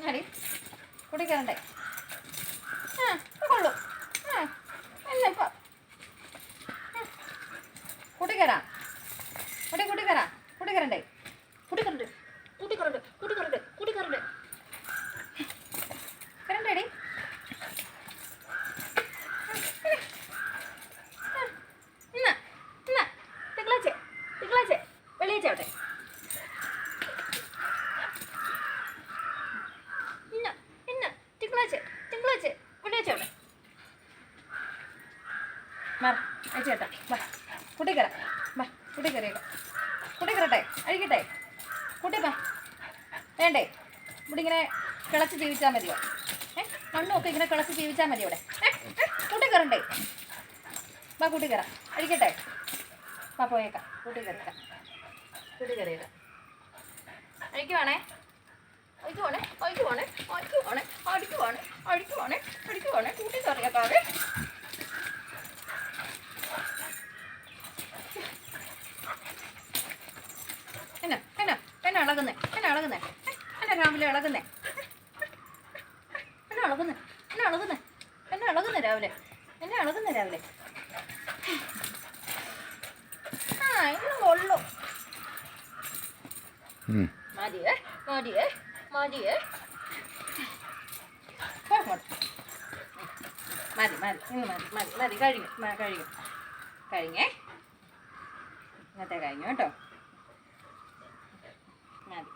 അടി കുടിക്കറണ്ടേ? കൊള്ളു. അല്ല ഇപ്പം കുട്ടിക്കറാ കുട്ടിക്കറാ കുട്ടിക്കറണ്ടേ? കുട്ടിക്കറണ്ട് കുട്ടിക്കറണ്ട് കുട്ടിക്കറണ്ട് കുട്ടിക്കറണ്ട് കറണ്ടേടി. ഇന്ന ഇന്ന തിങ്കളാഴ്ച തിങ്കളാഴ്ച വെള്ളിയാഴ്ച ആവട്ടെ. ഇന്ന ഇന്ന തിങ്കളാഴ്ച തിങ്കളാഴ്ച വെള്ളിയാഴ്ച ആവട്ടെ. മാർ അയച്ചേട്ടാ വാ കുട്ടിക്കറ വാ കുട്ടിക്കറിയേക്ക കുട്ടിക്കറട്ടെ അഴിക്കട്ടെ കുട്ടി വാ. വേണ്ടേ ഇവിടെ ഇങ്ങനെ കിളച്ച് ജീവിച്ചാൽ മതിയോ? മണ്ണുമൊക്കെ ഇങ്ങനെ കിളച്ച് ജീവിച്ചാൽ മതി ഇവിടെ. കുട്ടിക്കറണ്ടേ? വാ കുട്ടിക്കറ അഴിക്കട്ടെ. വാ പോയേക്കാം കുട്ടിക്കറിയേക്കാം കുട്ടിക്കറിയേക്കാം അഴിക്കുവാണേ അഴിക്കുവാണേ അഴിക്കുവാണേ അഴിക്കുവാണേ അടിക്കുവാണേ അഴിക്കുവാണേ അടിക്കുവാണേ കുട്ടിക്കറിയേക്കാവേ. എന്നാ എന്നാ എന്നാ ഇളകുന്നേ എന്നാ ഇളകുന്നേ എന്നാ രാവിലെ ഇളകുന്നേ എന്നാ ഇളകുന്നേ എന്നാ ഇളകുന്നേ എന്നാ ഇളകുന്നേ രാവിലെ എന്നാ ഇളകുന്നേ രാവിലെ. ഇന്ന് കൊള്ളു. മതിയേ മതിയേ മതിയേ മതി മതി ഇന്ന് മതി മതി മതി കഴിഞ്ഞു കഴിഞ്ഞു കഴിഞ്ഞേ ഇന്നത്തെ കഴിഞ്ഞു കേട്ടോ. മതി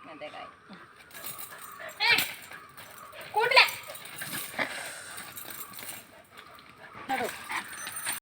ഇന്നത്തെ കഴിഞ്ഞു.